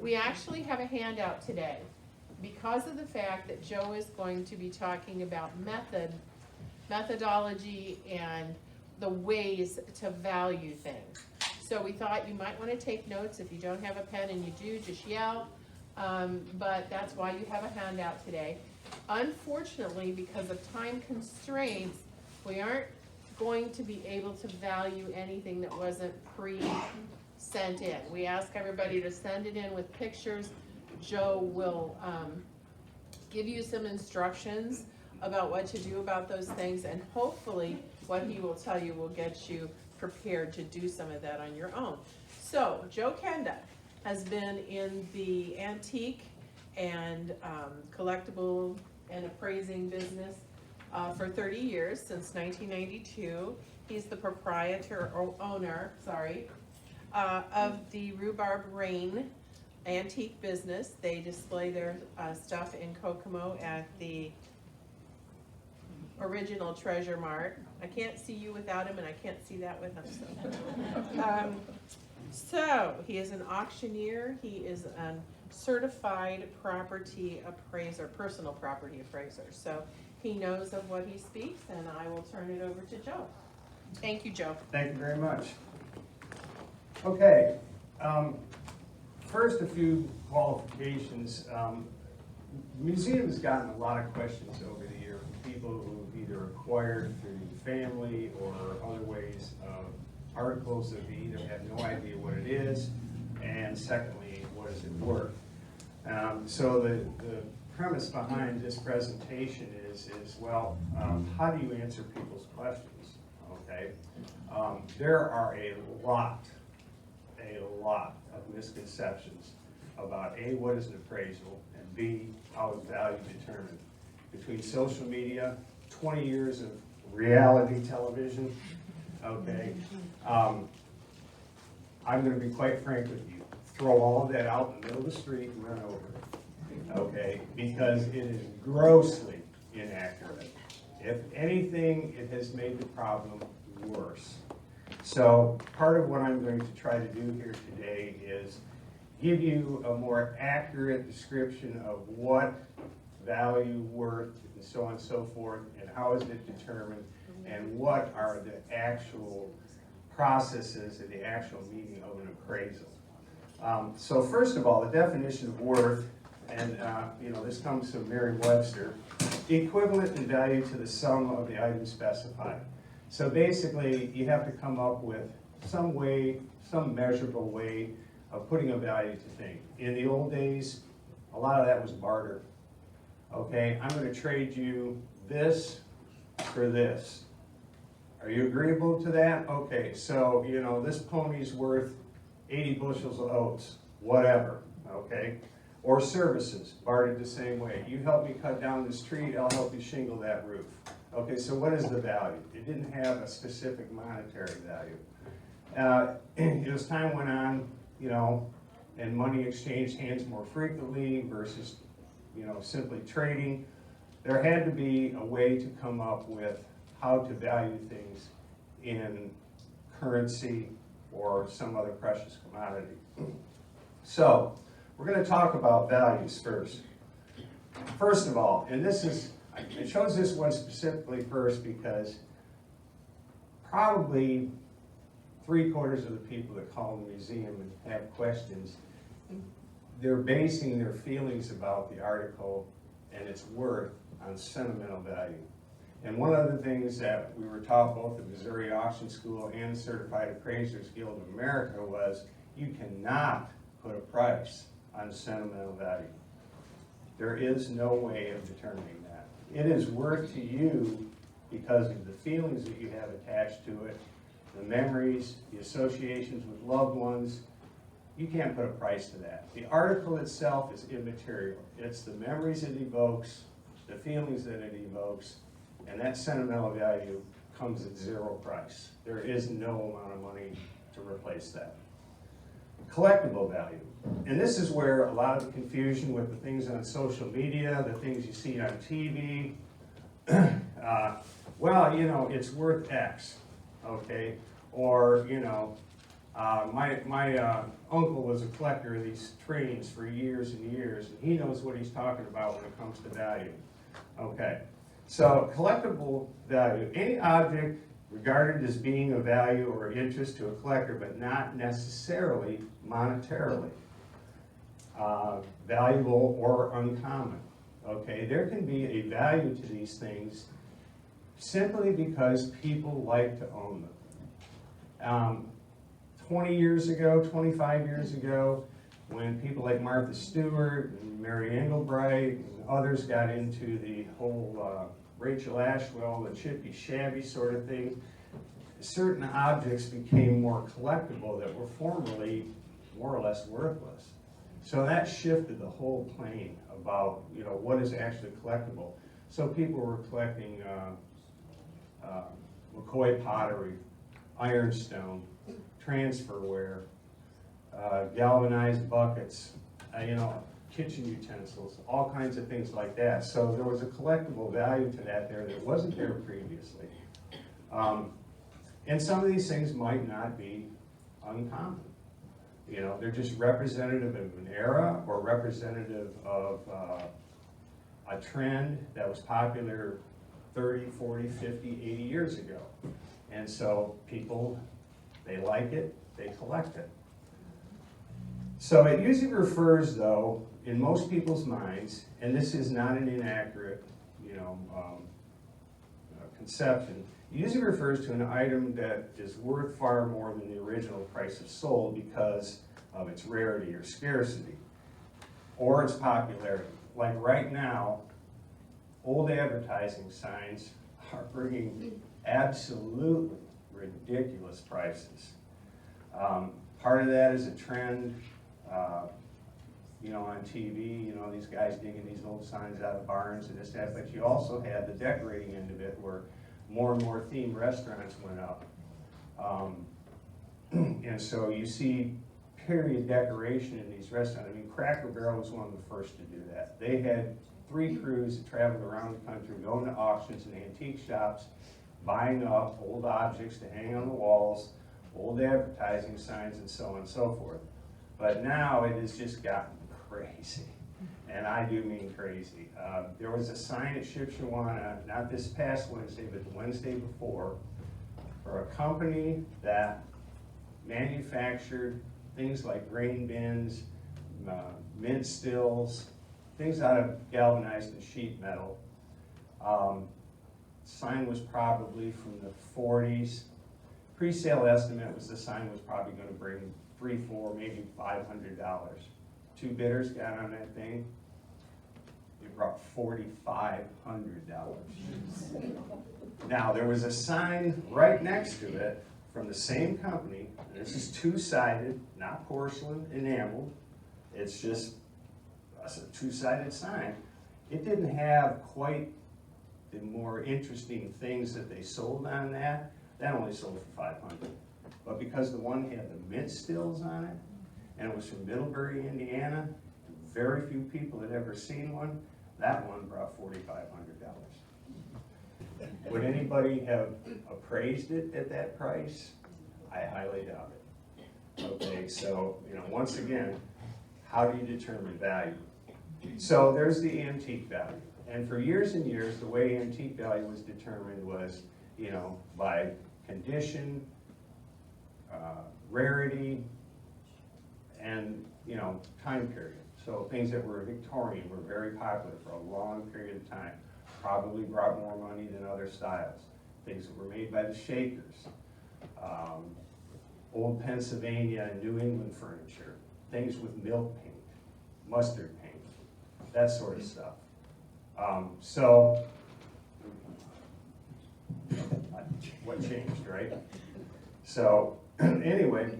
We actually have a handout today because of the fact that Joe is going to be talking about methodology and the ways to value things. So we thought you might want to take notes. If you don't have a pen and you do, just yell. But that's why you have a handout today. Unfortunately, because of time constraints, we aren't going to be able to value anything that wasn't pre-sent in. We ask everybody to send it in with pictures. Joe will give you some instructions about what to do about those things, and hopefully what he will tell you will get you prepared to do some of that on your own. So Joe Kenz has been in the antique and collectible and appraising business for 30 years, since 1992. He's the proprietor or owner, of the Rhubarb Rain antique business. They display their stuff in Kokomo at the original Treasure Mart. I can't see you without him, and I can't see that with him. So he is an auctioneer. He is a certified property appraiser, personal property appraiser. So he knows of what he speaks, and I will turn it over to Joe. Thank you, Joe. Thank you very much. Okay, first a few qualifications. The museum has gotten a lot of questions over the year from people who've either acquired through family or other ways articles that they either have no idea what it is, and secondly, what is it worth? So the premise behind this presentation is well, how do you answer people's questions? Okay, there are a lot of misconceptions about A, what is an appraisal, and B, how is value determined. Between social media, 20 years of reality television, okay, I'm going to be quite frank with you. Throw all of that out in the middle of the street and run over it, okay, because it is grossly inaccurate. If anything, it has made the problem worse. So part of what I'm going to try to do here today is give you a more accurate description of what value, worth, and so on and so forth, and how is it determined, and what are the actual processes and the actual meaning of an appraisal. So first of all, the definition of worth, and this comes from Merriam-Webster, equivalent in value to the sum of the items specified. So basically, you have to come up with some way, some measurable way of putting a value to things. In the old days, a lot of that was barter. Okay, I'm going to trade you this for this. Are you agreeable to that? Okay, so, this pony's worth 80 bushels of oats, whatever, okay? Or services, bartered the same way. You help me cut down this tree, I'll help you shingle that roof. Okay, so what is the value? It didn't have a specific monetary value. As time went on, and money exchanged hands more frequently versus, simply trading, there had to be a way to come up with how to value things in currency or some other precious commodity. So, we're going to talk about values first. First of all, and I chose this one specifically first because probably 3/4 of the people that call the museum and have questions, they're basing their feelings about the article and its worth on sentimental value. And one of the things that we were taught both at Missouri Auction School and the Certified Appraisers Guild of America was you cannot put a price on sentimental value. There is no way of determining that. It is worth to you because of the feelings that you have attached to it, the memories, the associations with loved ones. You can't put a price to that. The article itself is immaterial. It's the memories it evokes, the feelings that it evokes, and that sentimental value comes at zero price. There is no amount of money to replace that. Collectible value. And this is where a lot of the confusion with the things on social media, the things you see on TV, well, it's worth X, okay? Or, My uncle was a collector of these trains for years and years, and he knows what he's talking about when it comes to value. Okay, so collectible value, any object regarded as being of value or interest to a collector, but not necessarily monetarily valuable or uncommon. Okay, there can be a value to these things simply because people like to own them. 20 years ago, 25 years ago, when people like Martha Stewart and Mary Englebright and others got into the whole Rachel Ashwell, the chippy shabby sort of thing, certain objects became more collectible that were formerly more or less worthless. So that shifted the whole plane about, you know, what is actually collectible. So people were collecting McCoy pottery, ironstone, transferware, galvanized buckets, you know, kitchen utensils, all kinds of things like that. So there was a collectible value to that there that wasn't there previously. And some of these things might not be uncommon. You know, they're just representative of an era or representative of a trend that was popular 30, 40, 50, 80 years ago. And so people, they like it, they collect it. So it usually refers, though, in most people's minds, and this is not an inaccurate, you know, conception, it usually refers to an item that is worth far more than the original price of sold because of its rarity or scarcity, or its popularity. Like right now, old advertising signs are bringing absolutely ridiculous prices. Part of that is a trend, you know, on TV, you know, these guys digging these old signs out of barns and this, that, but you also have the decorating end of it where more and more themed restaurants went up. And so you see period decoration in these restaurants. I mean, Cracker Barrel was one of the first to do that. They had 3 crews that traveled around the country, going to auctions and antique shops, buying up old objects to hang on the walls, old advertising signs, and so on and so forth. But now it has just gotten crazy, and I do mean crazy. There was a sign at Shipshewana, not this past Wednesday, but the Wednesday before, for a company that manufactured things like grain bins, mint stills, things out of galvanized and sheet metal. Sign was probably from the 40s. Pre-sale estimate was the sign was probably going to bring $300, $400, maybe $500. 2 bidders got on that thing. It brought $4,500. Now there was a sign right next to it from the same company. And this is 2-sided, not porcelain, enameled. It's just a 2-sided sign. It didn't have quite the more interesting things that they sold on that. That only sold for $500. But because the one had the mint stills on it, and it was from Middlebury, Indiana, very few people had ever seen one, that one brought $4,500. Would anybody have appraised it at that price? I highly doubt it. Okay, so, you know, once again, how do you determine value? So there's the antique value. And for years and years, the way antique value was determined was, you know, by condition, rarity, and, you know, time period. So things that were Victorian were very popular for a long period of time. Probably brought more money than other styles. Things that were made by the Shakers. Old Pennsylvania and New England furniture. Things with milk paint, mustard paint, that sort of stuff. So, what changed, right? So, anyway,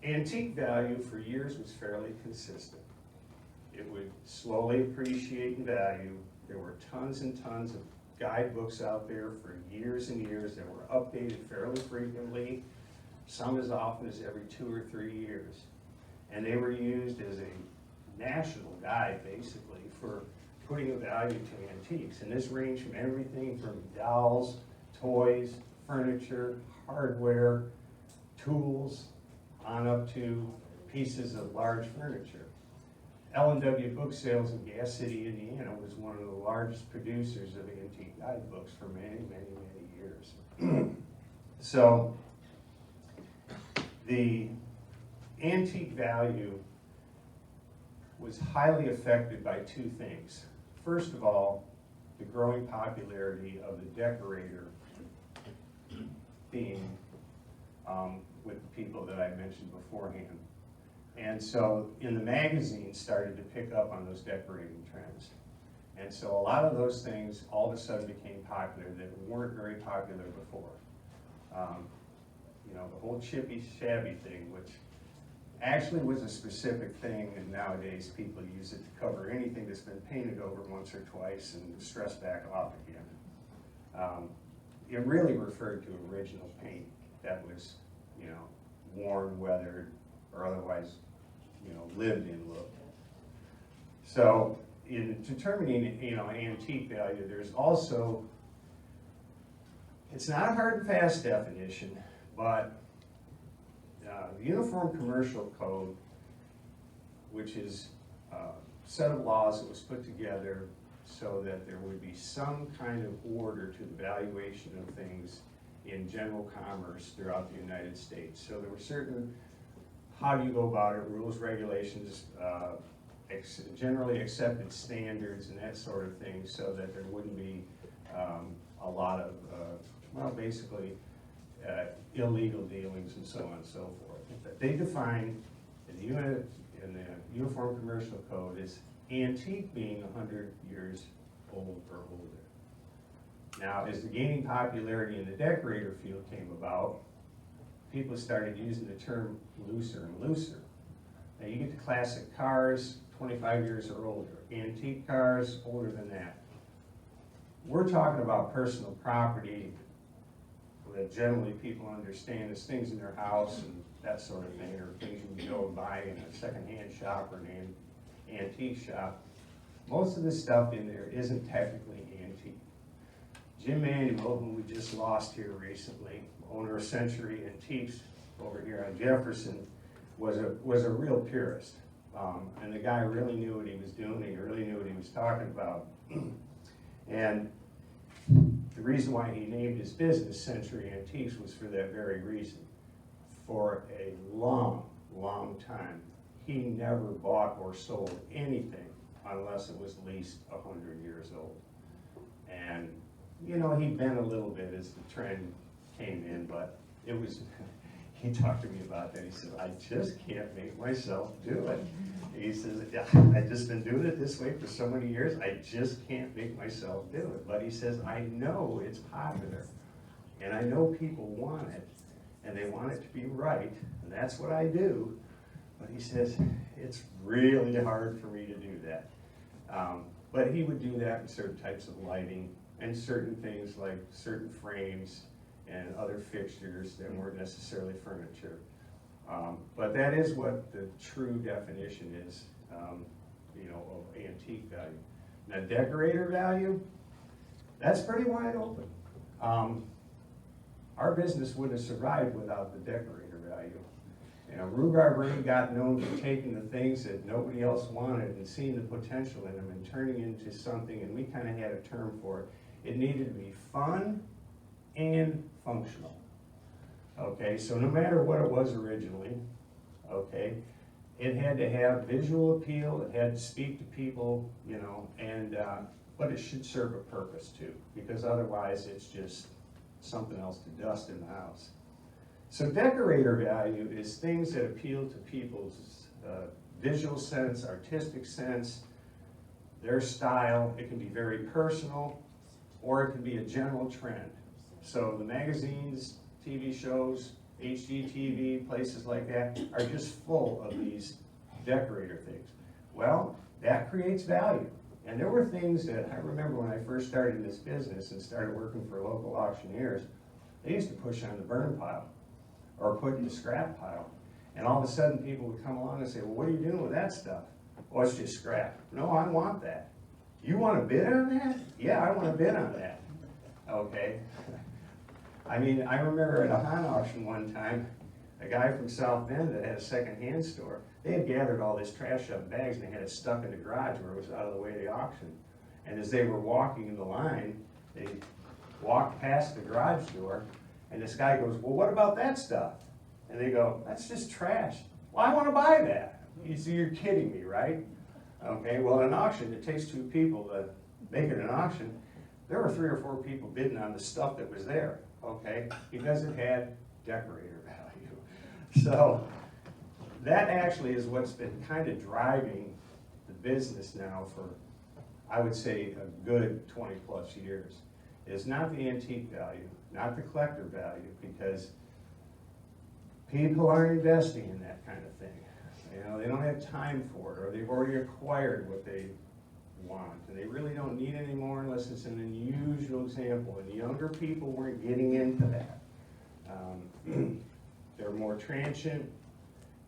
antique value for years was fairly consistent. It would slowly appreciate in value. There were tons and tons of guidebooks out there for years and years that were updated fairly frequently, some as often as every 2 or 3 years. And they were used as a national guide, basically, for putting a value to antiques. And this ranged from everything from dolls, toys, furniture, hardware, tools, on up to pieces of large furniture. L&W Book Sales in Gas City, Indiana was one of the largest producers of antique guidebooks for many, many, many years. So the antique value was highly affected by two things. First of all, the growing popularity of the decorator theme with the people that I mentioned beforehand. And so in the magazines started to pick up on those decorating trends. And so a lot of those things all of a sudden became popular that weren't very popular before. You know, the whole chippy shabby thing, which actually was a specific thing, and nowadays people use it to cover anything that's been painted over once or twice and distressed back off again. It really referred to original paint that was, you know, worn, weathered, or otherwise, you know, lived in look. So in determining, you know, antique value, there's also, it's not a hard and fast definition, but the Uniform Commercial Code, which is a set of laws that was put together so that there would be some kind of order to the valuation of things in general commerce throughout the United States. So there were certain, how do you go about it, rules, regulations, generally accepted standards and that sort of thing, so that there wouldn't be a lot of, well, basically illegal dealings and so on and so forth. They define in the Uniform Commercial Code as antique being 100 years old or older. Now, as the gaining popularity in the decorator field came about, people started using the term looser and looser. Now, you get to classic cars, 25 years or older. Antique cars, older than that. We're talking about personal property that generally people understand as things in their house and that sort of thing, or things you can go and buy in a secondhand shop or an antique shop. Most of the stuff in there isn't technically antique. Jim Manuel, whom we just lost here recently, owner of Century Antiques over here on Jefferson, was a real purist. And the guy really knew what he was doing, he really knew what he was talking about. And the reason why he named his business Century Antiques was for that very reason. For a long, long time, he never bought or sold anything unless it was at least 100 years old. And, you know, he bent a little bit as the trend came in, but it was, he talked to me about that. He said, I just can't make myself do it. He says, yeah, I've just been doing it this way for so many years, I just can't make myself do it. But he says, I know it's popular, and I know people want it, and they want it to be right, and that's what I do. But he says, it's really hard for me to do that. But he would do that in certain types of lighting, and certain things like certain frames and other fixtures that weren't necessarily furniture. But that is what the true definition is, you know, of antique value. Now, decorator value, that's pretty wide open. Our business wouldn't have survived without the decorator value. You know, Rhubarb Ring got known for taking the things that nobody else wanted and seeing the potential in them and turning into something, and we kind of had a term for it. It needed to be fun and functional. Okay, so no matter what it was originally, okay, it had to have visual appeal, it had to speak to people, you know, and but it should serve a purpose too, because otherwise it's just something else to dust in the house. So decorator value is things that appeal to people's visual sense, artistic sense, their style. It can be very personal, or it can be a general trend. So the magazines, TV shows, HGTV, places like that are just full of these decorator things. Well, that creates value. And there were things that I remember when I first started in this business and started working for local auctioneers, they used to push on the burn pile or put in the scrap pile. And all of a sudden people would come along and say, well, what are you doing with that stuff? Oh, it's just scrap. No, I want that. You want to bid on that? Yeah, I want to bid on that. Okay. I mean, I remember at a Hahn auction one time, a guy from South Bend that had a secondhand store. They had gathered all this trash up in bags and they had it stuck in the garage where it was out of the way of the auction. And as they were walking in the line, they walked past the garage door, and this guy goes, well, what about that stuff? And they go, that's just trash. Well, I want to buy that. You see, you're kidding me, right? Okay, well, in an auction, it takes two people to make it an auction. There were 3 or 4 people bidding on the stuff that was there, okay, because it had decorator value. So that actually is what's been kind of driving the business now for, I would say, a good 20 plus years, is not the antique value, not the collector value, because people aren't investing in that kind of thing. You know, they don't have time for it, or they've already acquired what they want, and they really don't need it anymore unless it's an unusual example, and the younger people weren't getting into that. They're more transient,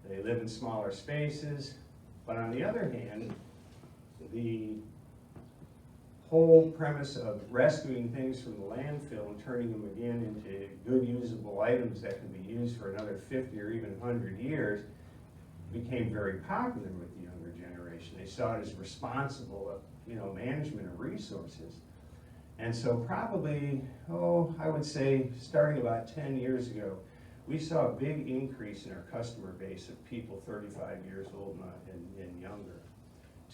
they live in smaller spaces, but on the other hand, the whole premise of rescuing things from the landfill and turning them again into good usable items that can be used for another 50 or even 100 years became very popular with the younger generation. They saw it as responsible, management of resources. And so probably, I would say starting about 10 years ago, we saw a big increase in our customer base of people 35 years old and younger,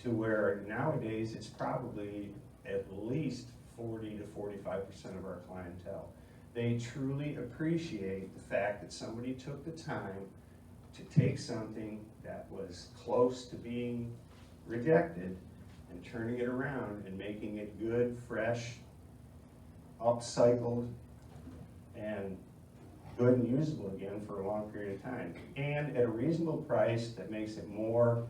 to where nowadays it's probably at least 40 to 45% of our clientele. They truly appreciate the fact that somebody took the time to take something that was close to being rejected and turning it around and making it good, fresh, upcycled, and good and usable again for a long period of time, and at a reasonable price that makes it more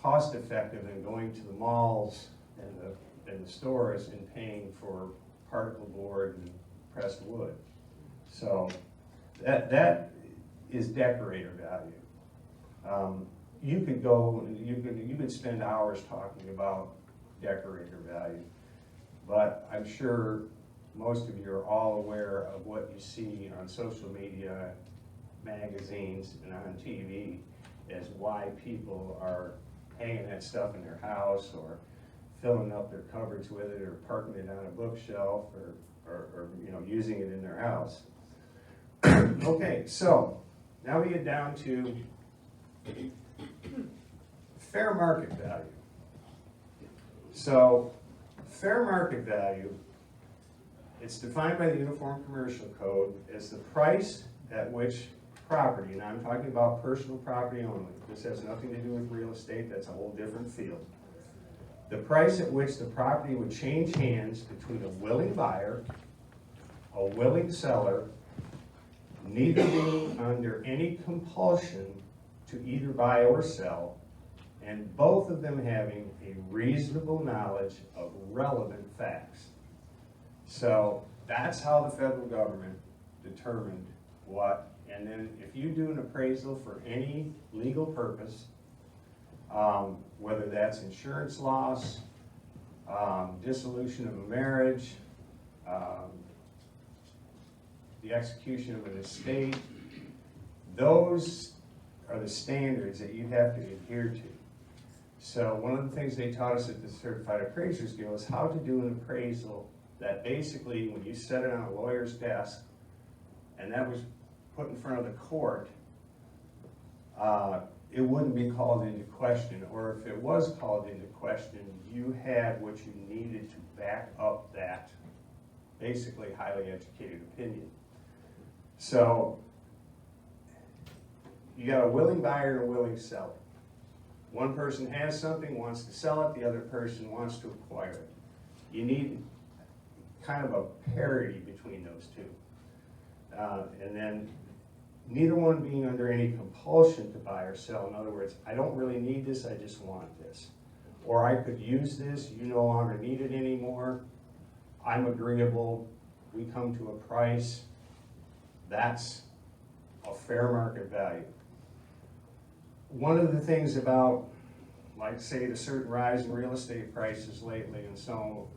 cost effective than going to the malls and the stores and paying for particle board and pressed wood. So that is decorator value. You could go, you could spend hours talking about decorator value, but I'm sure most of you are all aware of what you see on social media, magazines, and on TV as why people are hanging that stuff in their house or filling up their cupboards with it or parking it on a bookshelf or using it in their house. Okay, so now we get down to fair market value. So fair market value, it's defined by the Uniform Commercial Code as the price at which property, and I'm talking about personal property only. This has nothing to do with real estate, that's a whole different field. The price at which the property would change hands between a willing buyer, a willing seller, neither being under any compulsion to either buy or sell, and both of them having a reasonable knowledge of relevant facts. So that's how the federal government determined what. And then if you do an appraisal for any legal purpose, whether that's insurance loss, dissolution of a marriage, the execution of an estate, those are the standards that you have to adhere to. So one of the things they taught us at the Certified Appraisers Guild is how to do an appraisal that basically when you set it on a lawyer's desk and that was put in front of the court, it wouldn't be called into question, or if it was called into question, you had what you needed to back up that basically highly educated opinion. So you got a willing buyer and a willing seller. One person has something, wants to sell it, the other person wants to acquire it. You need kind of a parity between those two. And then neither one being under any compulsion to buy or sell. In other words, I don't really need this, I just want this. Or I could use this, you no longer need it anymore. I'm agreeable, we come to a price. That's a fair market value. One of the things about, like say, the certain rise in real estate prices lately and so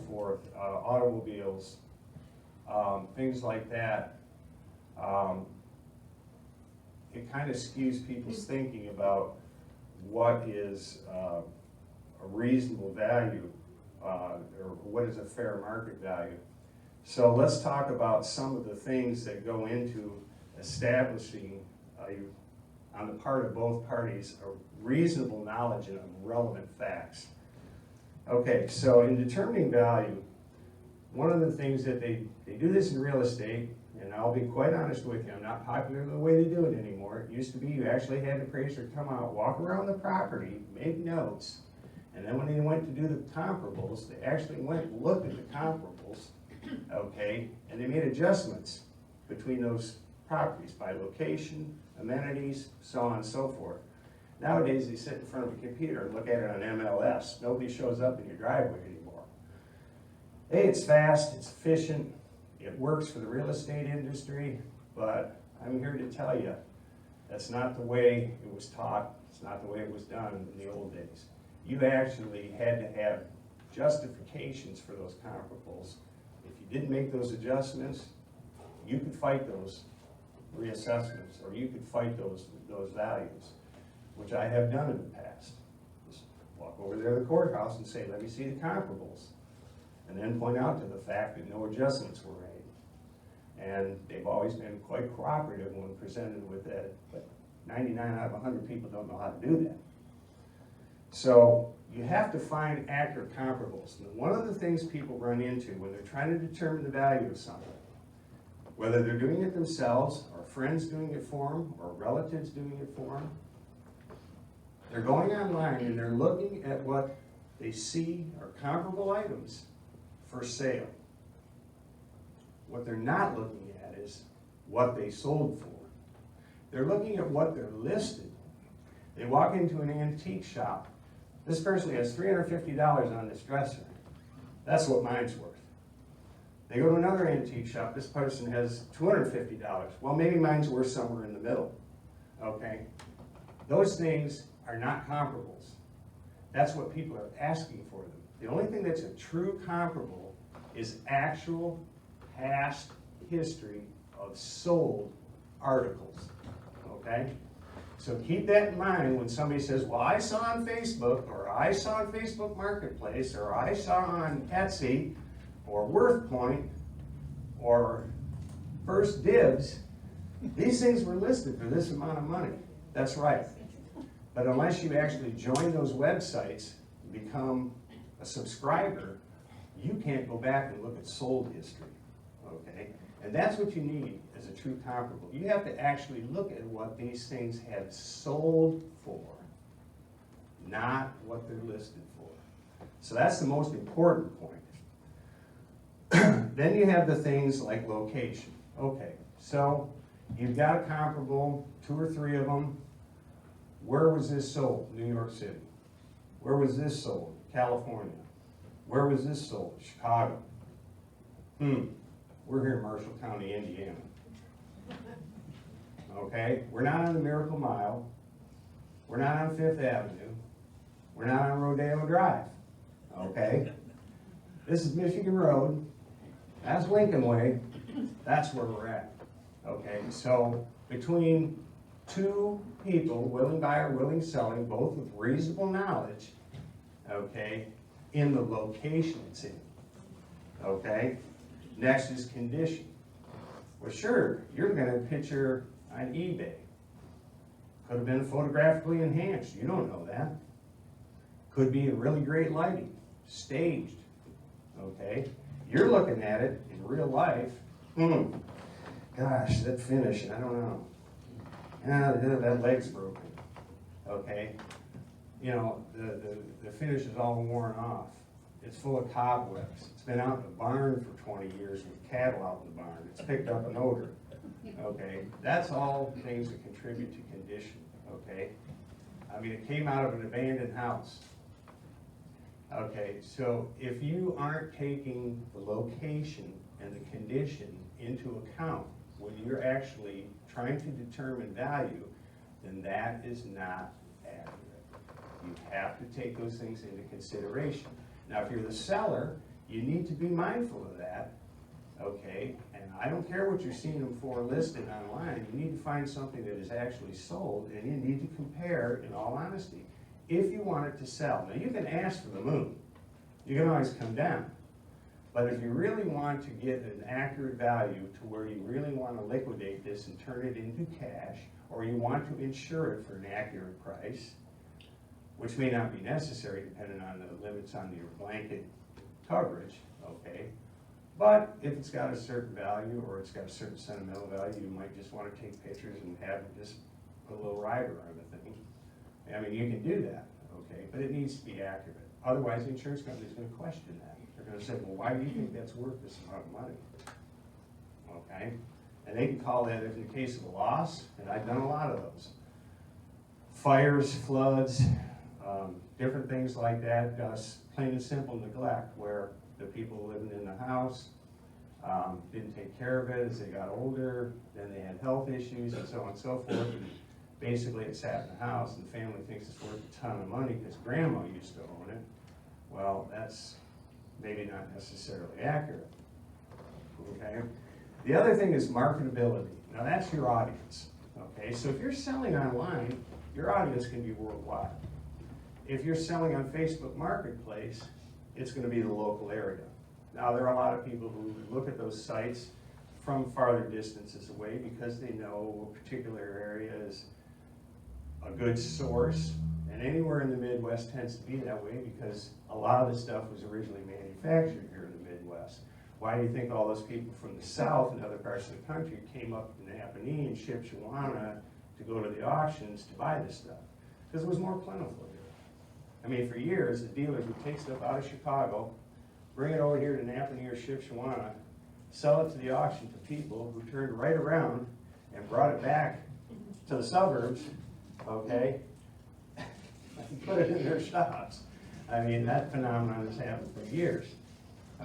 forth, automobiles, things like that, it kind of skews people's thinking about what is a reasonable value, or what is a fair market value. So let's talk about some of the things that go into establishing, on the part of both parties, a reasonable knowledge of relevant facts. Okay, so in determining value, one of the things that they do this in real estate, and I'll be quite honest with you, I'm not popular with the way they do it anymore. It used to be you actually had an appraiser come out, walk around the property, make notes, and then when they went to do the comparables, they actually went and looked at the comparables, okay, and they made adjustments between those properties by location, amenities, so on and so forth. Nowadays, they sit in front of a computer and look at it on MLS. Nobody shows up in your driveway anymore. Hey, it's fast, it's efficient, it works for the real estate industry, but I'm here to tell you, that's not the way it was taught, it's not the way it was done in the old days. You actually had to have justifications for those comparables. If you didn't make those adjustments, you could fight those reassessments, or you could fight those values, which I have done in the past. Just walk over there to the courthouse and say, let me see the comparables, and then point out to the fact that no adjustments were made. And they've always been quite cooperative when presented with that, but 99 out of 100 people don't know how to do that. So you have to find accurate comparables. And one of the things people run into when they're trying to determine the value of something, whether they're doing it themselves, or friends doing it for them, or relatives doing it for them, they're going online and they're looking at what they see are comparable items for sale. What they're not looking at is what they sold for. They're looking at what they're listed. They walk into an antique shop. This person has $350 on this dresser. That's what mine's worth. They go to another antique shop. This person has $250. Well, maybe mine's worth somewhere in the middle. Okay? Those things are not comparables. That's what people are asking for them. The only thing that's a true comparable is actual past history of sold articles. Okay? So keep that in mind when somebody says, well, I saw on Facebook, or I saw on Facebook Marketplace, or I saw on Etsy, or WorthPoint, or First Dibs, these things were listed for this amount of money. That's right. But unless you actually join those websites, become a subscriber, you can't go back and look at sold history, okay? And that's what you need as a true comparable. You have to actually look at what these things have sold for, not what they're listed for. So that's the most important point. Then you have the things like location. Okay, so you've got a comparable, 2 or 3 of them. Where was this sold? New York City. Where was this sold? California. Where was this sold? Chicago. We're here in Marshall County, Indiana. Okay, we're not on the Miracle Mile. We're not on 5th Avenue. We're not on Rodeo Drive. Okay? This is Michigan Road. That's Lincoln Way. That's where we're at. Okay, so between 2 people, willing buyer, willing selling, both with reasonable knowledge, okay, in the location it's in. Okay? Next is condition. Well, sure, you're going to picture on eBay. Could have been photographically enhanced. You don't know that. Could be in really great lighting, staged. Okay? You're looking at it in real life. Gosh, that finish, I don't know. That leg's broken. Okay? You know, the finish is all worn off. It's full of cobwebs. It's been out in the barn for 20 years with cattle out in the barn. It's picked up an odor. Okay? That's all things that contribute to condition. Okay? I mean, it came out of an abandoned house. Okay, so if you aren't taking the location and the condition into account when you're actually trying to determine value, then that is not accurate. You have to take those things into consideration. Now, if you're the seller, you need to be mindful of that, okay, and And I don't care what you're seeing them for listed online, you need to find something that is actually sold, and you need to compare in all honesty. If you want it to sell, now you can ask for the moon, you can always come down. But if you really want to get an accurate value to where you really want to liquidate this and turn it into cash, or you want to insure it for an accurate price, which may not be necessary depending on the limits on your blanket coverage, okay? But if it's got a certain value or it's got a certain sentimental value, you might just want to take pictures and have just a little rider on the thing. I mean, you can do that, okay, but it needs to be accurate. Otherwise, the insurance company's going to question that. They're going to say, well, why do you think that's worth this amount of money? Okay, and they can call that, if in the case of a loss, and I've done a lot of those, fires, floods, different things like that, plain and simple neglect, where the people living in the house didn't take care of it as they got older, then they had health issues and so on and so forth. And basically it sat in the house and the family thinks it's worth a ton of money because grandma used to own it. Well, that's maybe not necessarily accurate, okay? The other thing is marketability. Now that's your audience, okay? So if you're selling online, your audience can be worldwide. If you're selling on Facebook Marketplace, it's going to be the local area. Now, there are a lot of people who look at those sites from farther distances away because they know a particular area is a good source, and anywhere in the Midwest tends to be that way because a lot of this stuff was originally manufactured here in the Midwest. Why do you think all those people from the South and other parts of the country came up in Napanee and Shipshewana to go to the auctions to buy this stuff? Because it was more plentiful here. I mean, for years, the dealers would take stuff out of Chicago, bring it over here to Napanee or Shipshewana, sell it to the auction to people who turned right around and brought it back to the suburbs, okay, and put it in their shops. I mean, that phenomenon has happened for years.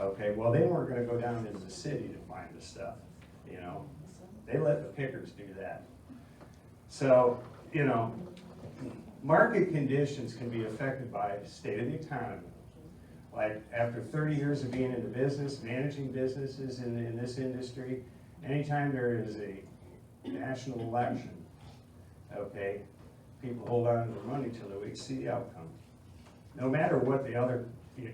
Okay, well, they weren't going to go down into the city to find the stuff, you know. They let the pickers do that. So, you know, market conditions can be affected by state of the economy. Like after 30 years of being in the business, managing businesses in this industry, anytime there is a national election, okay, people hold on to their money till they wait to see the outcome. No matter what the other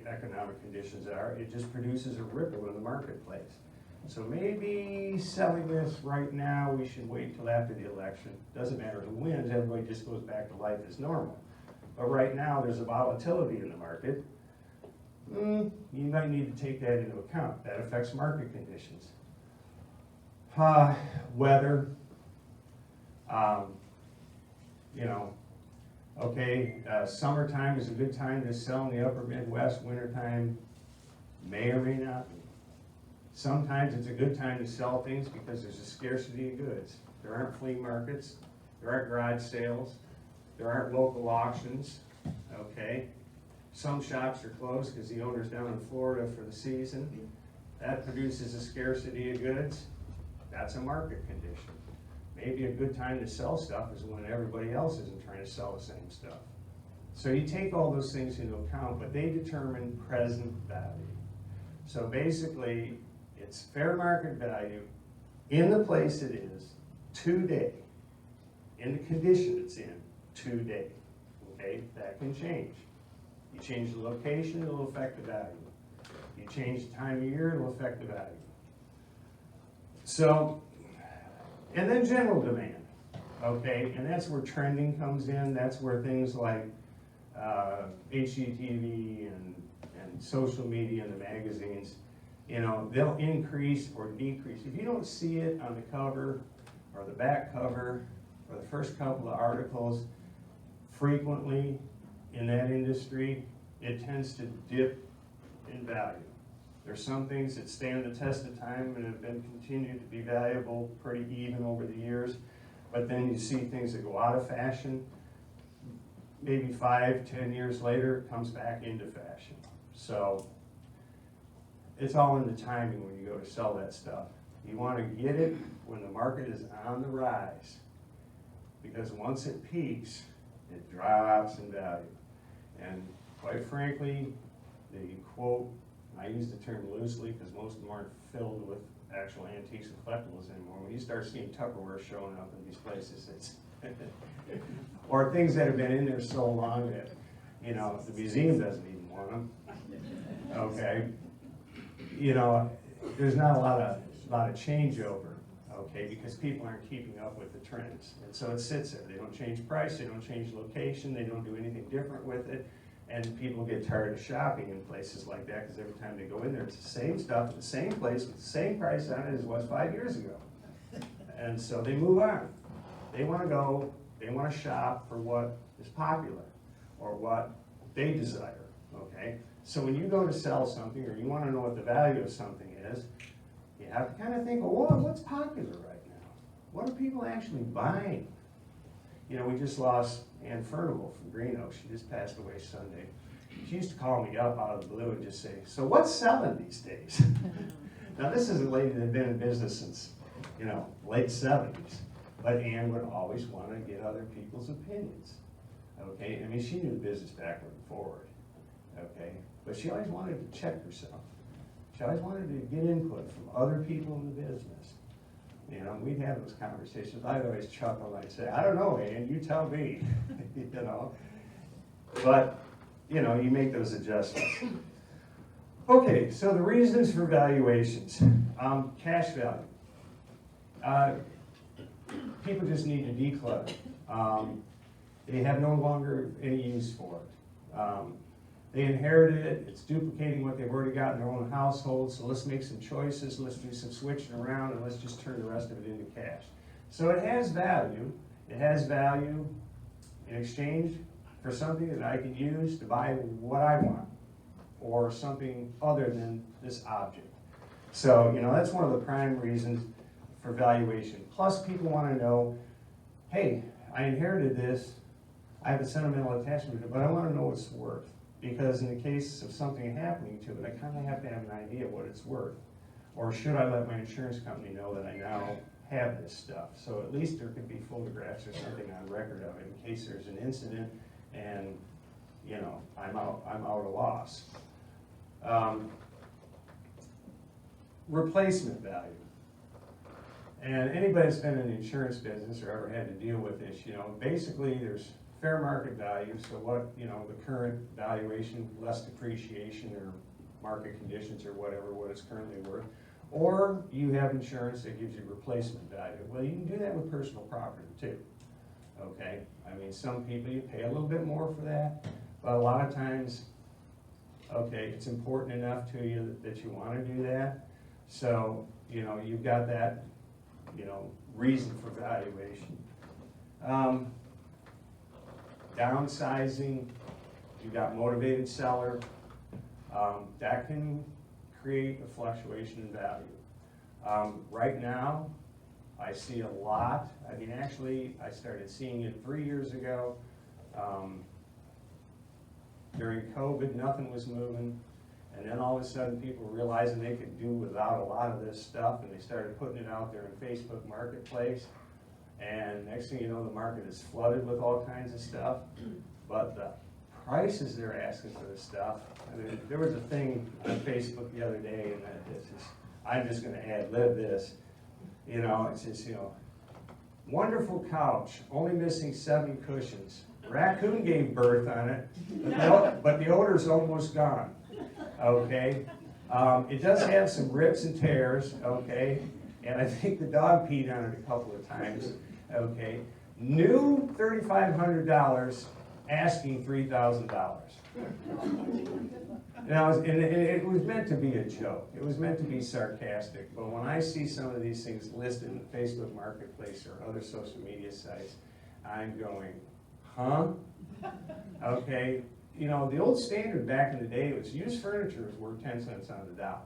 economic conditions are, it just produces a ripple in the marketplace. So maybe selling this right now, we should wait till after the election. Doesn't matter who wins, everybody just goes back to life as normal. But right now, there's a volatility in the market. You might need to take that into account. That affects market conditions. Weather, you know, okay, summertime is a good time to sell in the upper Midwest, wintertime may or may not be. Sometimes it's a good time to sell things because there's a scarcity of goods. There aren't flea markets, there aren't garage sales, there aren't local auctions, okay? Some shops are closed because the owner's down in Florida for the season. That produces a scarcity of goods. That's a market condition. Maybe a good time to sell stuff is when everybody else isn't trying to sell the same stuff. So you take all those things into account, but they determine present value. So basically, it's fair market value in the place it is today, in the condition it's in today. Okay, that can change. You change the location, it'll affect the value. You change the time of year, it'll affect the value. So, and then general demand, okay, and that's where trending comes in. That's where things like HGTV and social media and the magazines, you know, they'll increase or decrease. If you don't see it on the cover or the back cover or the first couple of articles, frequently in that industry, it tends to dip in value. There's some things that stand the test of time and have been continued to be valuable pretty even over the years, but then you see things that go out of fashion, maybe 5-10 years later, it comes back into fashion. So it's all in the timing when you go to sell that stuff. You want to get it when the market is on the rise, because once it peaks, it drops in value. And quite frankly, the quote, I use the term loosely because most of them aren't filled with actual antiques and collectibles anymore. When you start seeing Tupperware showing up in these places, it's, or things that have been in there so long that, you know, the museum doesn't even want them, okay? You know, there's not a lot of changeover, okay, because people aren't keeping up with the trends. And so it sits there. They don't change price, they don't change location, they don't do anything different with it. And people get tired of shopping in places like that because every time they go in there, it's the same stuff at the same place with the same price on it as it was 5 years ago. And so they move on. They want to go, they want to shop for what is popular or what they desire, okay? So when you go to sell something or you want to know what the value of something is, you have to kind of think, well, what's popular right now? What are people actually buying? You know, we just lost Ann Furnival from Green Oak. She just passed away Sunday. She used to call me up out of the blue and just say, so what's selling these days? Now, this is a lady that had been in business since, you know, late 70s. But Ann would always want to get other people's opinions. Okay? I mean, she knew the business backward and forward. Okay? But she always wanted to check herself. She always wanted to get input from other people in the business. You know, we'd have those conversations. I'd always chuckle. I'd say, I don't know, Ann, you tell me. You know? But, you know, you make those adjustments. Okay, so the reasons for valuations. Cash value. People just need to declutter. They have no longer any use for it. They inherited it, it's duplicating what they've already got in their own household, so let's make some choices, let's do some switching around, and let's just turn the rest of it into cash. So it has value. It has value in exchange for something that I can use to buy what I want, or something other than this object. So, you know, that's one of the prime reasons for valuation. Plus, people want to know, hey, I inherited this, I have a sentimental attachment to it, but I want to know what it's worth. Because in the case of something happening to it, I kind of have to have an idea of what it's worth. Or should I let my insurance company know that I now have this stuff? So at least there could be photographs or something on record of it in case there's an incident and, you know, I'm out a loss. Replacement value. And anybody that's been in the insurance business or ever had to deal with this, you know, basically there's fair market value, so what, you know, the current valuation, less depreciation or market conditions or whatever, what it's currently worth. Or you have insurance that gives you replacement value. Well, you can do that with personal property too, okay? I mean, some people, you pay a little bit more for that, but a lot of times, okay, it's important enough to you that you want to do that. So, you know, you've got that, you know, reason for valuation. Downsizing, you've got motivated seller, that can create a fluctuation in value. Right now, I see a lot. I mean, actually, I started seeing it 3 years ago. During COVID, nothing was moving. And then all of a sudden, people realizing they could do without a lot of this stuff, and they started putting it out there in Facebook Marketplace. And next thing you know, the market is flooded with all kinds of stuff. But the prices they're asking for this stuff, I mean, there was a thing on Facebook the other day, and I'm just going to ad-lib this. You know, it says, you know, wonderful couch, only missing 7 cushions. Raccoon gave birth on it, but the odor's almost gone. Okay, it does have some rips and tears. Okay, and I think the dog peed on it a couple of times. Okay, new $3,500, asking $3,000. Now, and it was meant to be a joke. It was meant to be sarcastic. But when I see some of these things listed in the Facebook Marketplace or other social media sites, I'm going, huh? Okay. You know, the old standard back in the day was used furniture was worth 10 cents on the dollar.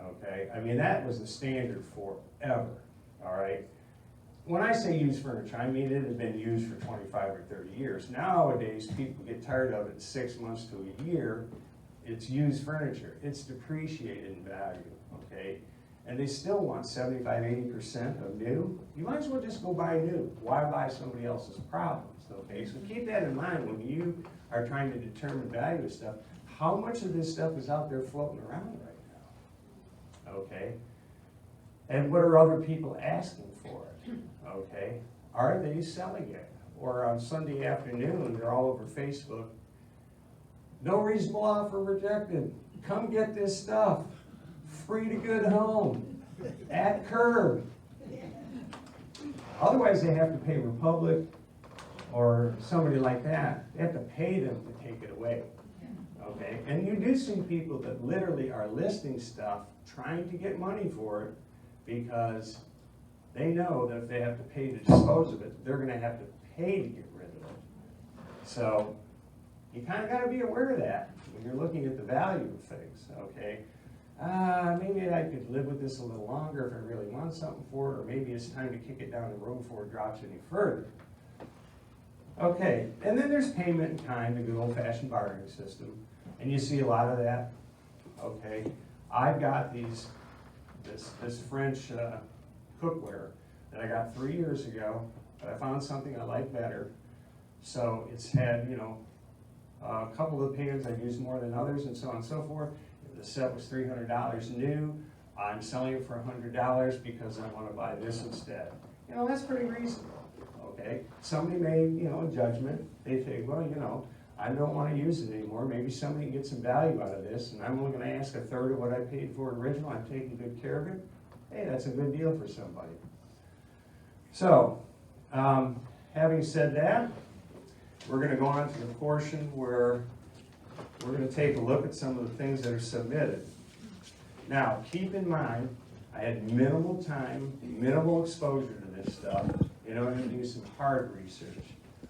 Okay, I mean, that was the standard forever. All right. When I say used furniture, I mean it had been used for 25 or 30 years. Nowadays, people get tired of it in 6 months to a year. It's used furniture. It's depreciated in value. Okay, and they still want 75, 80% of new. You might as well just go buy new. Why buy somebody else's problems? Okay, so keep that in mind when you are trying to determine value of stuff. How much of this stuff is out there floating around right now? Okay, And what are other people asking for it? Okay, are they selling it? Or on Sunday afternoon, they're all over Facebook. No reasonable offer rejected. Come get this stuff. Free to good home. At curb. Otherwise, they have to pay Republic or somebody like that. They have to pay them to take it away. Okay, and you do see people that literally are listing stuff, trying to get money for it, because they know that if they have to pay to dispose of it, they're going to have to pay to get rid of it. So you kind of got to be aware of that when you're looking at the value of things. Okay, maybe I could live with this a little longer if I really want something for it, or maybe it's time to kick it down the road before it drops any further. Okay, and then there's payment in kind, the good old-fashioned bartering system, and you see a lot of that. Okay, I've got this French cookware that I got 3 years ago, but I found something I like better. So it's had, you know, a couple of pans I've used more than others, and so on and so forth. The set was $300 new. I'm selling it for $100 because I want to buy this instead. You know, that's pretty reasonable. Okay, somebody made, you know, a judgment. They think, well, you know, I don't want to use it anymore. Maybe somebody can get some value out of this, and I'm only going to ask a third of what I paid for it original. I'm taking good care of it. Hey, that's a good deal for somebody. So, having said that, we're going to go on to the portion where we're going to take a look at some of the things that are submitted. Now, keep in mind, I had minimal time, minimal exposure to this stuff in order to do some hard research.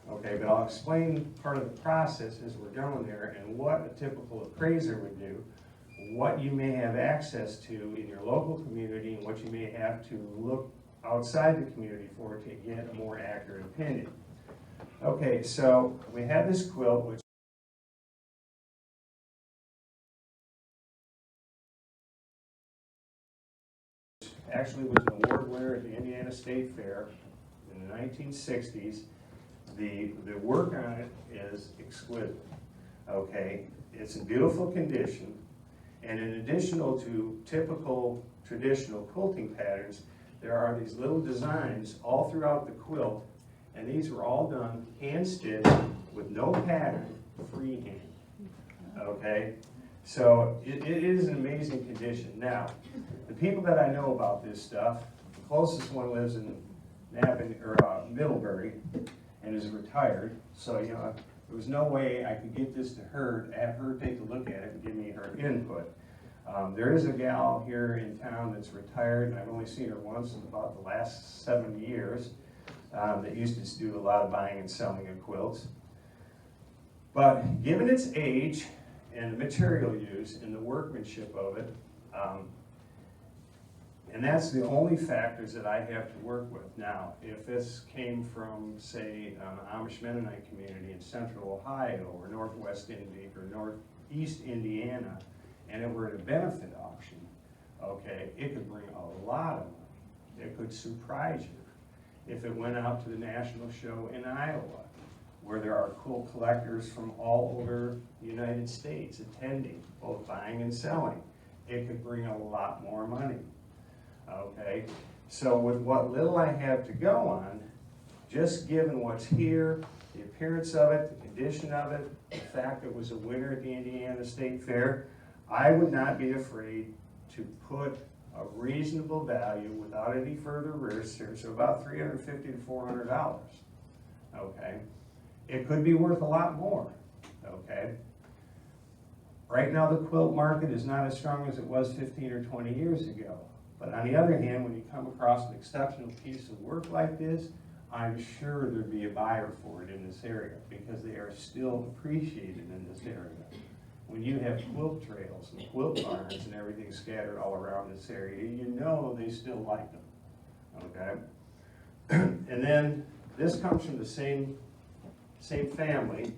Okay, but I'll explain part of the process as we're going there and what a typical appraiser would do, what you may have access to in your local community, and what you may have to look outside the community for to get a more accurate opinion. Okay, so we have this quilt, which actually was an award winner at the Indiana State Fair in the 1960s. The work on it is exquisite. Okay, it's in beautiful condition, and in addition to typical traditional quilting patterns, there are these little designs all throughout the quilt, and these were all done hand-stitched with no pattern, freehand. Okay, so it is an amazing condition. Now, the people that I know about this stuff, the closest one lives in Middlebury and is retired, so you know there was no way I could get this to her, have her take a look at it and give me her input. There is a gal here in town that's retired, and I've only seen her once in about the last 7 years, that used to do a lot of buying and selling of quilts. But given its age and the material used and the workmanship of it, and that's the only factors that I have to work with. Now, if this came from, say, an Amish Mennonite community in central Ohio or northwest Indiana or northeast Indiana, and it were at a benefit auction, okay, it could bring a lot of money. It could surprise you. If it went out to the national show in Iowa, where there are cool collectors from all over the United States attending, both buying and selling, it could bring a lot more money. Okay, so with what little I have to go on, just given what's here, the appearance of it, the condition of it, the fact that it was a winner at the Indiana State Fair, I would not be afraid to put a reasonable value without any further research, so about $350 to $400. Okay, it could be worth a lot more. Okay, right now the quilt market is not as strong as it was 15 or 20 years ago. But on the other hand, when you come across an exceptional piece of work like this, I'm sure there'd be a buyer for it in this area because they are still appreciated in this area. When you have quilt trails and quilt barns and everything scattered all around this area, you know they still like them, okay? And then this comes from the same family.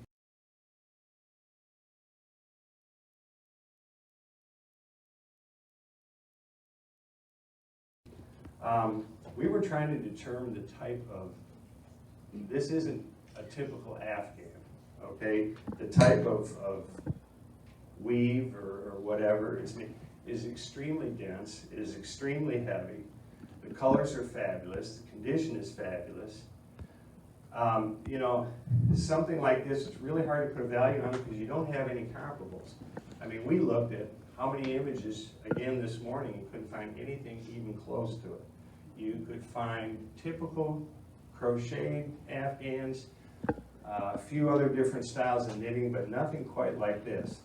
We were trying to determine the type of, this isn't a typical Afghan, okay? The type of weave or whatever is extremely dense, is extremely heavy. The colors are fabulous, the condition is fabulous. You know, something like this, it's really hard to put a value on it because you don't have any comparables. I mean, we looked at how many images, again this morning, you couldn't find anything even close to it. You could find typical crocheted Afghans, a few other different styles of knitting, but nothing quite like this.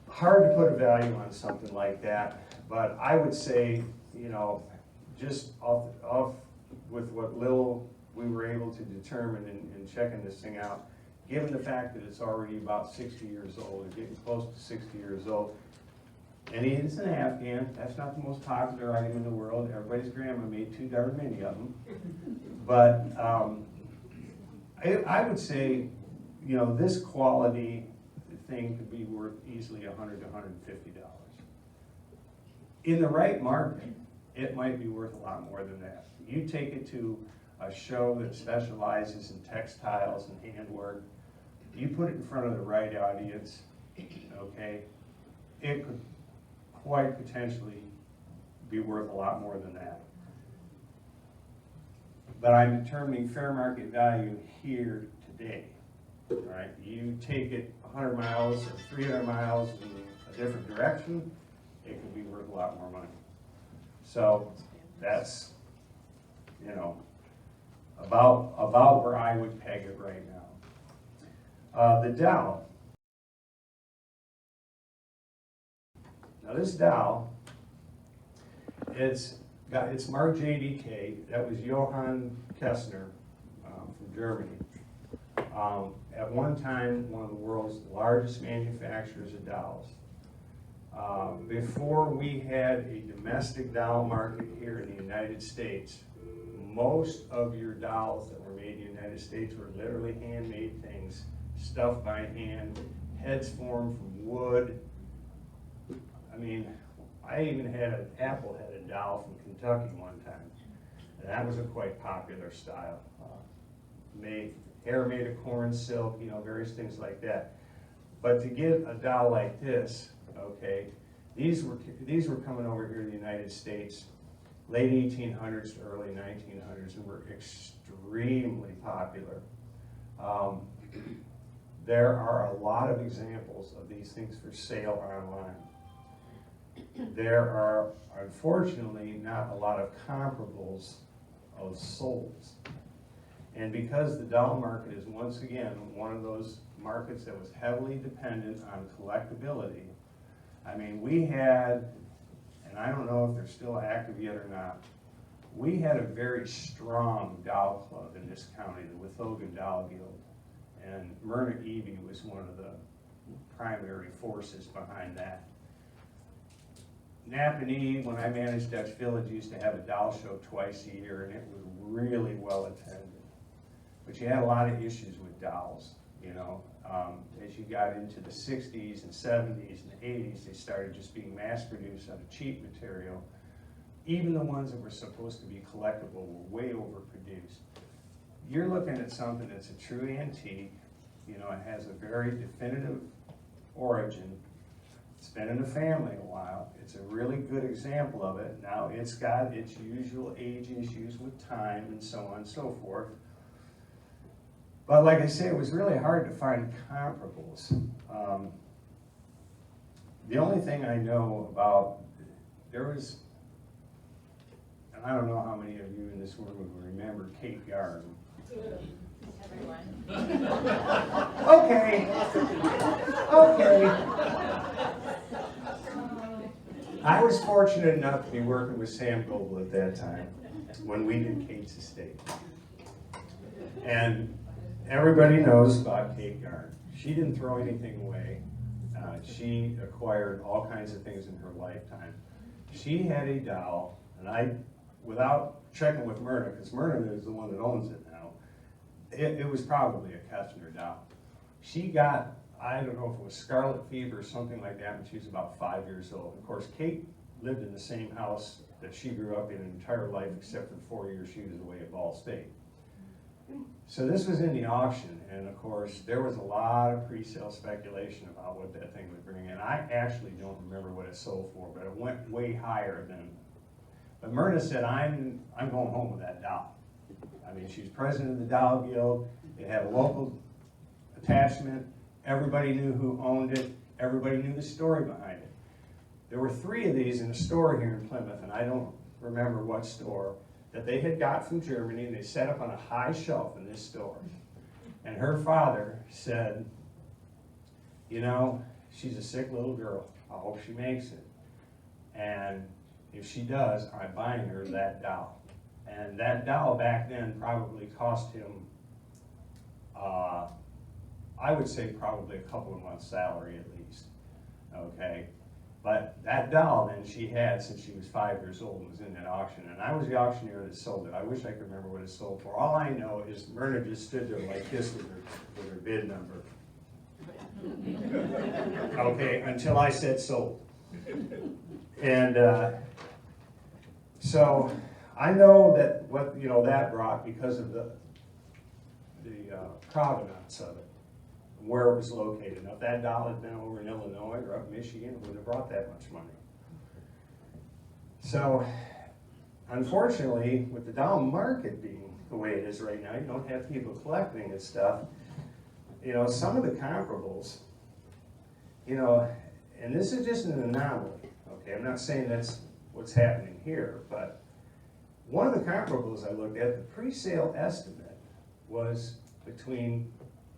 Hard to put a value on something like that, but I would say, you know, just off with what little we were able to determine in checking this thing out, given the fact that it's already about 60 years old, or getting close to 60 years old, and it's an Afghan, that's not the most popular item in the world, everybody's grandma made too darn many of them, but I would say, you know, this quality thing could be worth easily $100 to $150. In the right market, it might be worth a lot more than that. You take it to a show that specializes in textiles and handwork, you put it in front of the right audience, okay, it could quite potentially be worth a lot more than that. But I'm determining fair market value here today, all right? You take it 100 miles or 300 miles in a different direction, it could be worth a lot more money. So that's, you know, about where I would peg it right now. The dowel. Now this dowel, it's marked JDK. That was Johann Kessner from Germany. At one time, one of the world's largest manufacturers of dowels. Before we had a domestic dowel market here in the United States, most of your dowels that were made in the United States were literally handmade things, stuffed by hand, heads formed from wood. I mean, I even had an apple-headed doll from Kentucky one time, and that was a quite popular style. Hair made of corn silk, you know, various things like that. But to get a doll like this, okay, these were coming over here to the United States, late 1800s to early 1900s, and were extremely popular. There are a lot of examples of these things for sale online. There are, unfortunately, not a lot of comparables of souls. And because the doll market is, once again, one of those markets that was heavily dependent on collectability, I mean, we had, and I don't know if they're still active yet or not, we had a very strong doll club in this county, the Withoga Doll Guild. And Myrna Eby was one of the primary forces behind that. Napanee, when I managed Dutch Village, used to have a doll show twice a year, and it was really well attended. But you had a lot of issues with dolls, you know. As you got into the 60s and 70s and 80s, they started just being mass-produced out of cheap material. Even the ones that were supposed to be collectible were way overproduced. You're looking at something that's a true antique, you know, it has a very definitive origin. It's been in the family a while. It's a really good example of it. Now, it's got its usual age issues with time and so on and so forth. But like I say, it was really hard to find comparables. The only thing I know about, there was, and I don't know how many of you in this room would remember Kate Garden. Everyone. Okay. I was fortunate enough to be working with Sam Goebel at that time when we did Kate's estate. And everybody knows about Kate Garden. She didn't throw anything away. She acquired all kinds of things in her lifetime. She had a doll, and I, without checking with Myrna, because Myrna is the one that owns it now, it was probably a Kessner doll. She got, I don't know if it was scarlet fever or something like that when she was about 5 years old. Of course, Kate lived in the same house that she grew up in her entire life, except for the 4 years she was away at Ball State. So this was in the auction, and of course, there was a lot of pre-sale speculation about what that thing would bring in. I actually don't remember what it sold for, but it went way higher than, But Myrna said, I'm going home with that doll. I mean, she was president of the Doll Guild. It had a local attachment. Everybody knew who owned it. Everybody knew the story behind it. There were 3 of these in a store here in Plymouth, and I don't remember what store, that they had got from Germany, and they set up on a high shelf in this store. And her father said, you know, she's a sick little girl. I hope she makes it. And if she does, I'm buying her that doll. And that doll back then probably cost him, I would say probably a couple of months' salary at least, okay? But that doll then she had since she was 5 years old and was in that auction. And I was the auctioneer that sold it. I wish I could remember what it sold for. All I know is Myrna just stood there like this with her bid number. Okay, until I said sold. And so I know that what, you know, that brought because of the provenance of it, where it was located. Now, if that doll had been over in Illinois or up in Michigan, it wouldn't have brought that much money. So, unfortunately, with the doll market being the way it is right now, you don't have people collecting this stuff. You know, some of the comparables, you know, and this is just an anomaly, okay? I'm not saying that's what's happening here, but one of the comparables I looked at, the pre-sale estimate was between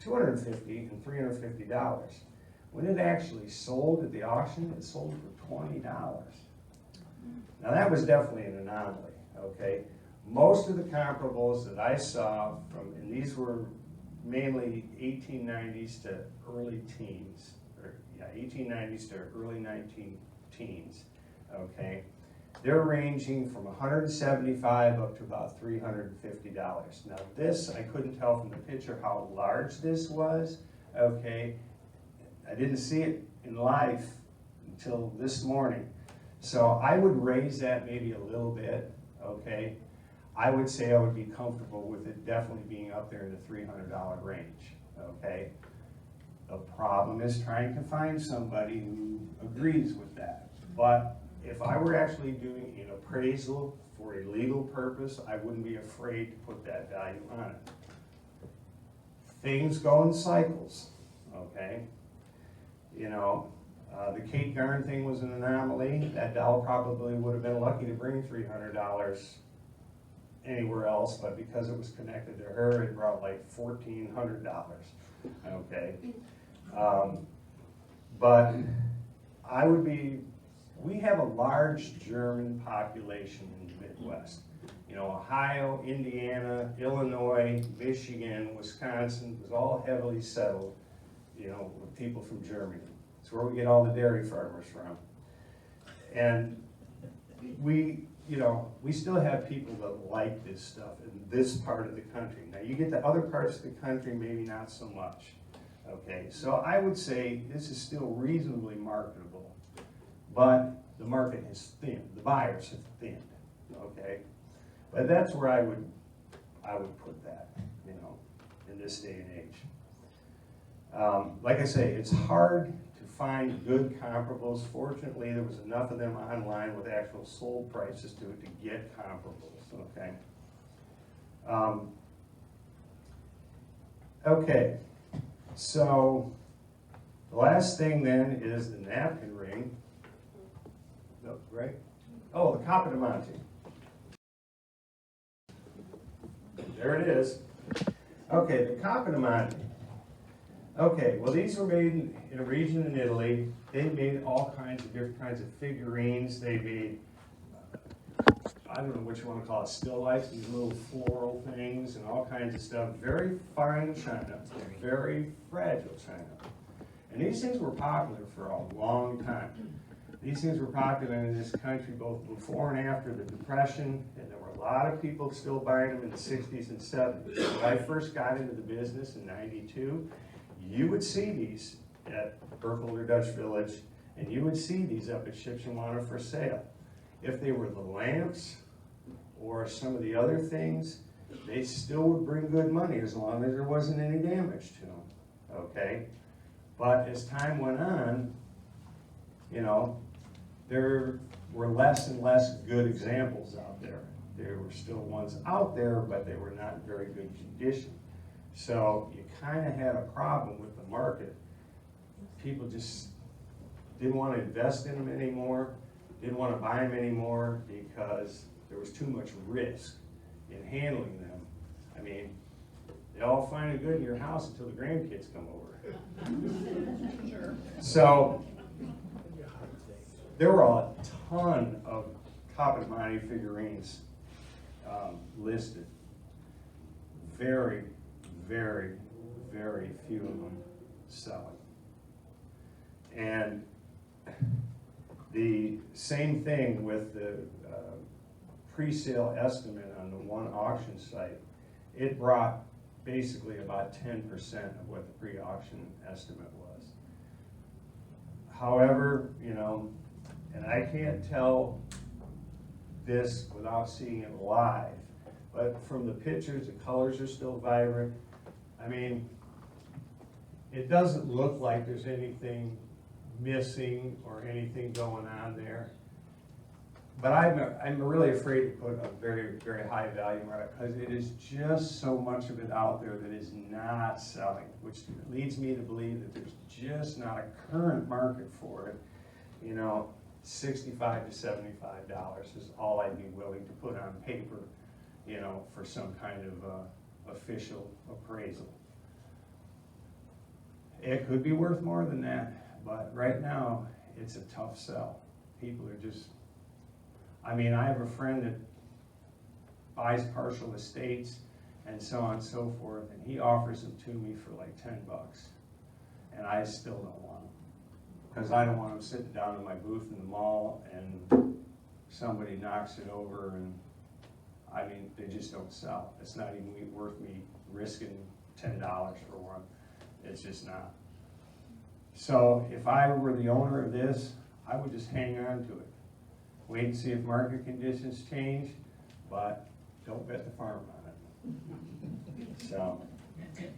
$250 and $350. When it actually sold at the auction, it sold for $20. Now that was definitely an anomaly, okay? Most of the comparables that I saw from, and these were mainly 1890s to early teens, or yeah, 1890s to early 19 teens, okay? They're ranging from $175 up to about $350. Now this, I couldn't tell from the picture how large this was, okay? I didn't see it in life until this morning. So I would raise that maybe a little bit, okay? I would say I would be comfortable with it definitely being up there in the $300 range, okay? The problem is trying to find somebody who agrees with that. But if I were actually doing an appraisal for a legal purpose, I wouldn't be afraid to put that value on it. Things go in cycles, okay? You know, the Kate Garn thing was an anomaly. That doll probably would have been lucky to bring $300 anywhere else, but because it was connected to her, it brought like $1,400, okay? But I would be, we have a large German population in the Midwest. You know, Ohio, Indiana, Illinois, Michigan, Wisconsin was all heavily settled, you know, with people from Germany. It's where we get all the dairy farmers from. And we, you know, we still have people that like this stuff in this part of the country. Now you get to other parts of the country, maybe not so much. Okay, so I would say this is still reasonably marketable, but the market has thinned, the buyers have thinned, okay? But that's where I would put that, you know, in this day and age. Like I say, it's hard to find good comparables. Fortunately, there was enough of them online with actual sold prices to get comparables, okay? Okay, so the last thing then is the napkin ring. No, right? Oh, the Capodimonte. There it is. Okay, the Capodimonte. Okay, well these were made in a region in Italy. They made all kinds of different kinds of figurines. They made, I don't know what you want to call it, still lifes, these little floral things and all kinds of stuff. Very fine china, very fragile china. And these things were popular for a long time. These things were popular in this country both before and after the Depression, and there were a lot of people still buying them in the 60s and 70s. When I first got into the business in '92, you would see these at Burkholder Dutch Village, and you would see these up at Shipshewana for sale. If they were the lamps or some of the other things, they still would bring good money as long as there wasn't any damage to them, okay? But as time went on, you know, there were less and less good examples out there. There were still ones out there, but they were not in very good condition. So you kind of had a problem with the market. People just didn't want to invest in them anymore, didn't want to buy them anymore because there was too much risk in handling them. I mean, they all fine and good in your house until the grandkids come over. Sure. So there were a ton of Capimani figurines listed. Very, very, very few of them selling. And the same thing with the pre-sale estimate on the one auction site. It brought basically about 10% of what the pre-auction estimate was. However, you know, and I can't tell this without seeing it live, but from the pictures, the colors are still vibrant. I mean, it doesn't look like there's anything missing or anything going on there. But I'm really afraid to put a very, very high value on it because it is just so much of it out there that is not selling, which leads me to believe that there's just not a current market for it. You know, $65 to $75 is all I'd be willing to put on paper, you know, for some kind of official appraisal. It could be worth more than that, but right now it's a tough sell. People are just, I mean, I have a friend that buys partial estates and so on and so forth, and he offers them to me for like $10. And I still don't want them. Because I don't want them sitting down in my booth in the mall and somebody knocks it over and, I mean, they just don't sell. It's not even worth me risking $10 for one. It's just not. So if I were the owner of this, I would just hang on to it. Wait and see if market conditions change, but don't bet the farm on it. So,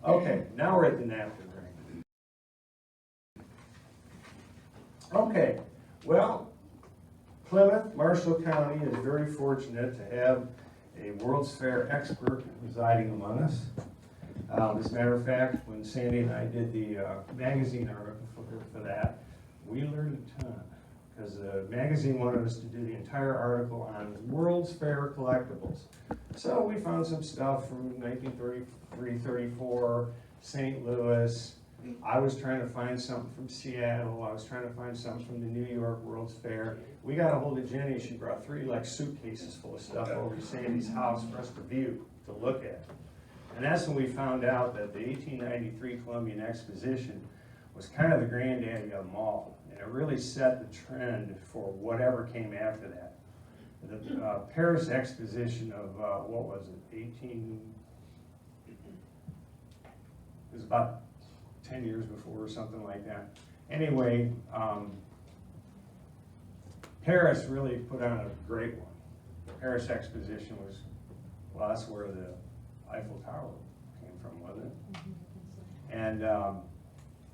okay, now we're at the napkin ring. Okay, well, Plymouth, Marshall County is very fortunate to have a World's Fair expert residing among us. As a matter of fact, when Sandy and I did the magazine article for that, we learned a ton. Because the magazine wanted us to do the entire article on World's Fair collectibles. So we found some stuff from 1933, 34, St. Louis. I was trying to find something from Seattle. I was trying to find something from the New York World's Fair. We got a hold of Jenny. She brought 3 like suitcases full of stuff over to Sandy's house for us to view, to look at. And that's when we found out that the 1893 Columbian Exposition was kind of the granddaddy of them all. And it really set the trend for whatever came after that. The Paris Exposition of, what was it, it was about 10 years before or something like that. Anyway, Paris really put on a great one. The Paris Exposition was, well, that's where the Eiffel Tower came from, wasn't it? And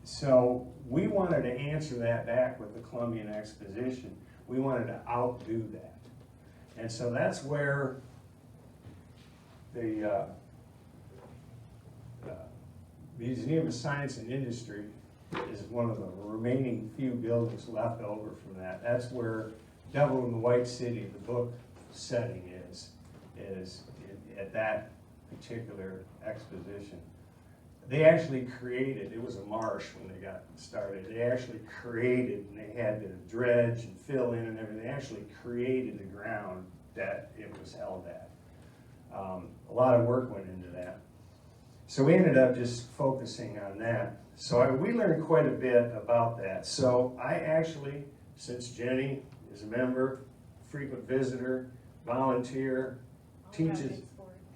so we wanted to answer that back with the Columbian Exposition. We wanted to outdo that. And so that's where the Museum of Science and Industry is one of the remaining few buildings left over from that. That's where Devil in the White City, the book setting is at that particular exposition. They actually created, it was a marsh when they got started, they actually created, and they had to dredge and fill in and everything, they actually created the ground that it was held at. A lot of work went into that. So we ended up just focusing on that. So we learned quite a bit about that. So I actually, since Jenny is a member, frequent visitor, volunteer, teaches.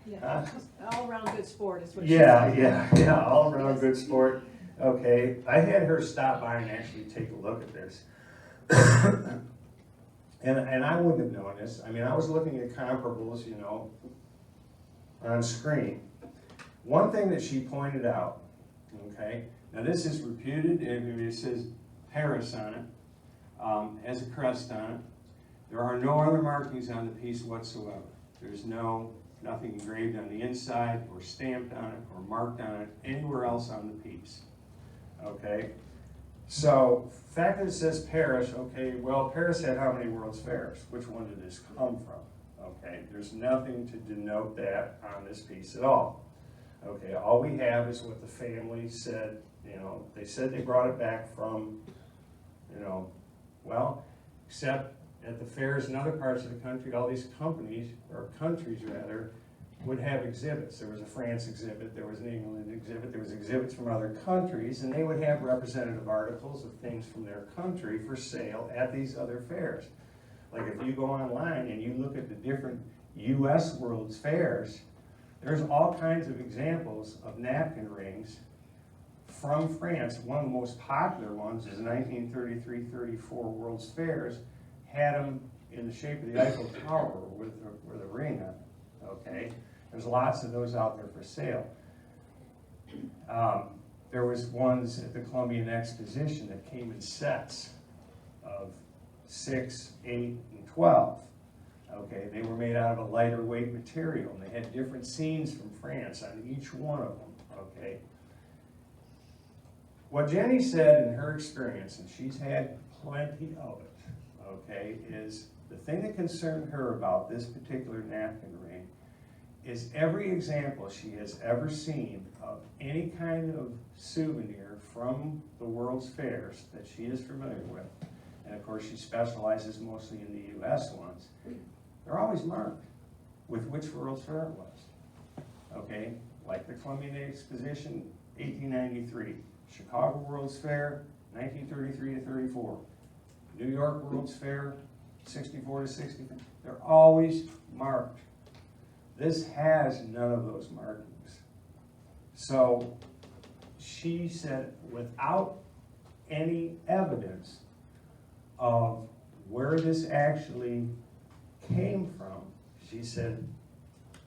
Yeah, all around good sport is what Yeah, all around good sport. Okay, I had her stop by and actually take a look at this. and I wouldn't have known this. I mean, I was looking at comparables, you know, on screen. One thing that she pointed out, okay, now this is reputed, it says Paris on it, has a crest on it. There are no other markings on the piece whatsoever. There's nothing engraved on the inside or stamped on it or marked on it anywhere else on the piece. Okay? So, the fact that it says Paris, okay, well, Paris had how many World's Fairs? Which one did this come from? Okay, there's nothing to denote that on this piece at all. Okay, all we have is what the family said, you know, they said they brought it back from, you know, well, except at the fairs in other parts of the country, all these companies, or countries rather, would have exhibits. There was a France exhibit, there was an England exhibit, there was exhibits from other countries, and they would have representative articles of things from their country for sale at these other fairs. Like if you go online and you look at the different US World's Fairs, there's all kinds of examples of napkin rings from France. One of the most popular ones is 1933-34 World's Fairs, had them in the shape of the Eiffel Tower with a ring on it, okay? There's lots of those out there for sale. There was ones at the Columbian Exposition that came in sets of 6, 8, and 12. Okay, they were made out of a lighter weight material, and they had different scenes from France on each one of them, okay? What Jenny said in her experience, and she's had plenty of it, okay, is the thing that concerned her about this particular napkin ring is every example she has ever seen of any kind of souvenir from the World's Fairs that she is familiar with, and of course she specializes mostly in the US ones, they're always marked with which World's Fair it was. Okay, like the Columbian Exposition, 1893. Chicago World's Fair, 1933 to 34. New York World's Fair, 64 to 65. They're always marked. This has none of those markings. So she said, without any evidence of where this actually came from, she said,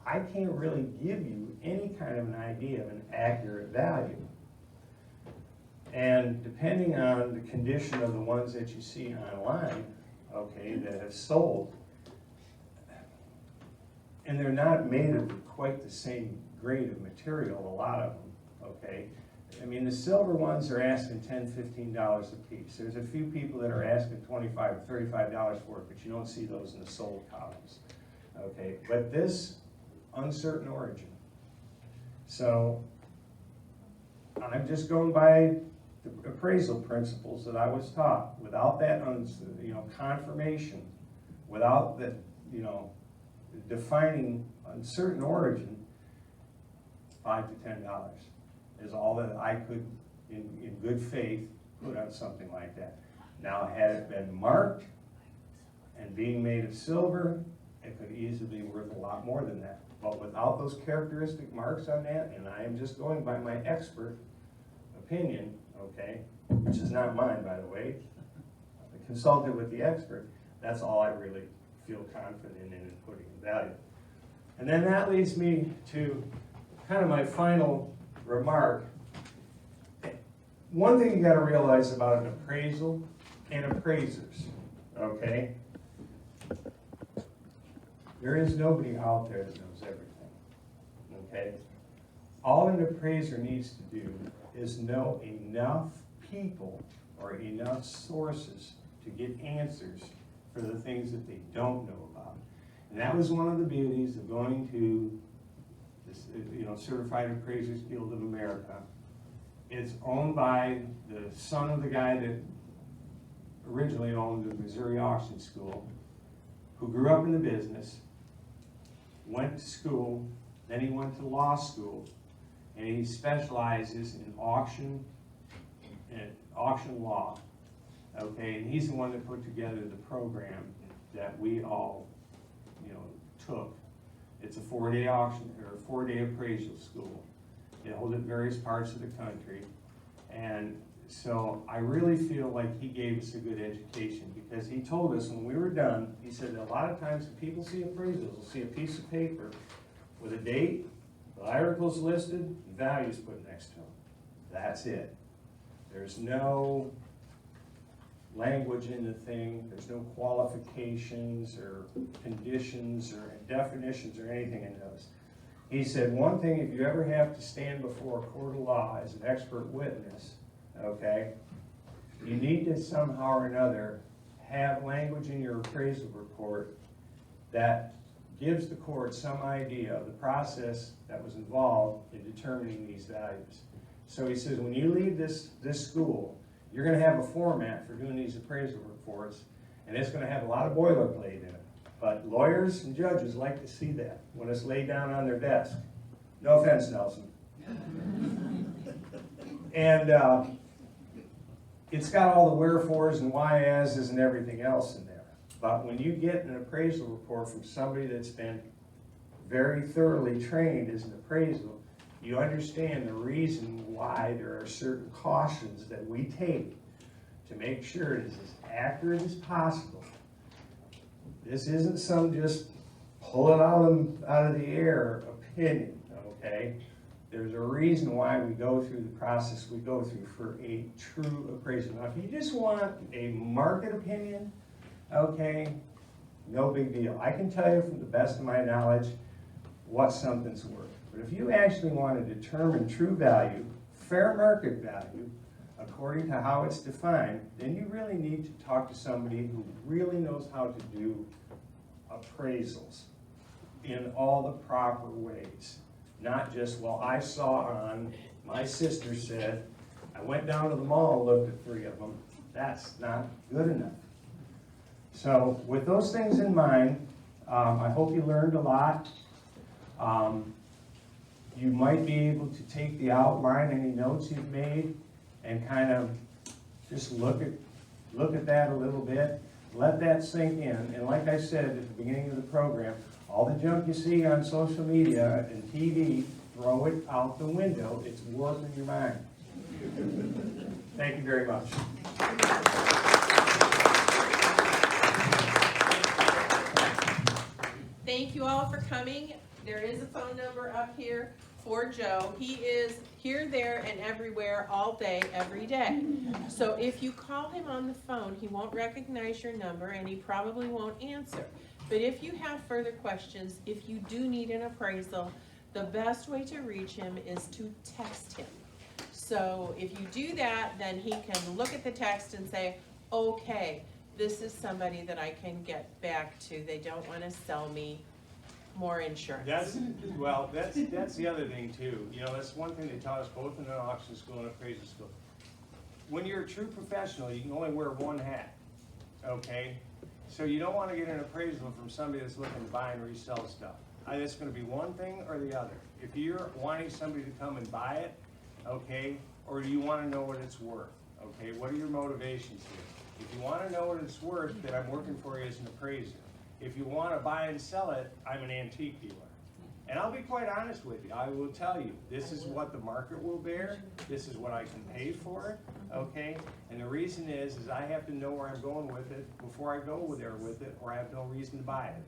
I can't really give you any kind of an idea of an accurate value. And depending on the condition of the ones that you see online, okay, that have sold, and they're not made of quite the same grade of material, a lot of them, okay? I mean, the silver ones are asking $10, $15 a piece. There's a few people that are asking $25 or $35 for it, but you don't see those in the sold columns, okay? But this, uncertain origin. So, I'm just going by the appraisal principles that I was taught. Without that, confirmation, without that, defining uncertain origin, $5 to $10 is all that I could, in good faith, put on something like that. Now, had it been marked and being made of silver, it could easily be worth a lot more than that. But without those characteristic marks on that, and I am just going by my expert opinion, okay, which is not mine, by the way, I consulted with the expert, that's all I really feel confident in putting in value. And then that leads me to kind of my final remark. One thing you got to realize about an appraisal and appraisers, okay? There is nobody out there that knows everything, okay? All an appraiser needs to do is know enough people or enough sources to get answers for the things that they don't know about. And that was one of the beauties of going to this, Certified Appraisers Guild of America. It's owned by the son of the guy that originally owned the Missouri Auction School, who grew up in the business, went to school, then he went to law school, and he specializes in auction law. Okay, and he's the one that put together the program that we all, took. It's a 4-day auction or 4-day appraisal school. They hold it in various parts of the country, and so I really feel like he gave us a good education, because he told us when we were done, he said that a lot of times when people see appraisals, they'll see a piece of paper with a date, the articles listed, and values put next to them. That's it. There's no language in the thing, there's no qualifications or conditions or definitions or anything in those. He said, one thing, if you ever have to stand before a court of law as an expert witness, okay, you need to somehow or another have language in your appraisal report that gives the court some idea of the process that was involved in determining these values. So he says, when you leave this school, you're going to have a format for doing these appraisal reports, and it's going to have a lot of boilerplate in it. But lawyers and judges like to see that when it's laid down on their desk. No offense, Nelson. And it's got all the wherefores and why-ases and everything else in there. But when you get an appraisal report from somebody that's been very thoroughly trained as an appraisal, you understand the reason why there are certain cautions that we take to make sure it is as accurate as possible. This isn't some just pull it out of the air opinion, okay? There's a reason why we go through the process we go through for a true appraisal. Now, if you just want a market opinion, okay, no big deal. I can tell you from the best of my knowledge what something's worth. But if you actually want to determine true value, fair market value, according to how it's defined, then you really need to talk to somebody who really knows how to do appraisals in all the proper ways. Not just, well, I saw on, my sister said, I went down to the mall and looked at 3 of them. That's not good enough. So with those things in mind, I hope you learned a lot. You might be able to take the outline, any notes you've made, and kind of just look at that a little bit. Let that sink in. And like I said at the beginning of the program, all the junk you see on social media and TV, throw it out the window. It's warping your mind. Thank you very much. Thank you all for coming. There is a phone number up here for Joe. He is here, there, and everywhere all day, every day. So if you call him on the phone, he won't recognize your number and he probably won't answer. But if you have further questions, if you do need an appraisal, the best way to reach him is to text him. So if you do that, then he can look at the text and say, okay, this is somebody that I can get back to. They don't want to sell me more insurance. That's the other thing too. You know, that's one thing they taught us both in an auction school and appraisal school. When you're a true professional, you can only wear one hat, okay? So you don't want to get an appraisal from somebody that's looking to buy and resell stuff. It's going to be one thing or the other. If you're wanting somebody to come and buy it, okay, or do you want to know what it's worth, okay? What are your motivations here? If you want to know what it's worth, then I'm working for you as an appraiser. If you want to buy and sell it, I'm an antique dealer. And I'll be quite honest with you. I will tell you, this is what the market will bear. This is what I can pay for it, okay? And the reason is I have to know where I'm going with it before I go there with it, or I have no reason to buy it.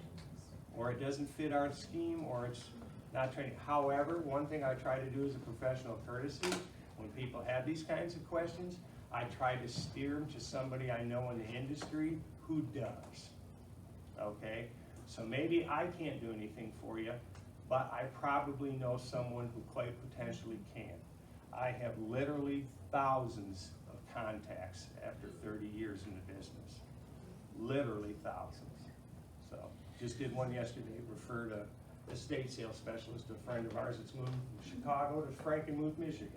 Or it doesn't fit our scheme, or it's not training. However, one thing I try to do as a professional courtesy, when people have these kinds of questions, I try to steer them to somebody I know in the industry who does. Okay, so maybe I can't do anything for you, but I probably know someone who quite potentially can. I have literally thousands of contacts after 30 years in the business. Literally thousands. So, just did one yesterday, referred a estate sales specialist to a friend of ours that's moved from Chicago to Frankenmuth, Michigan.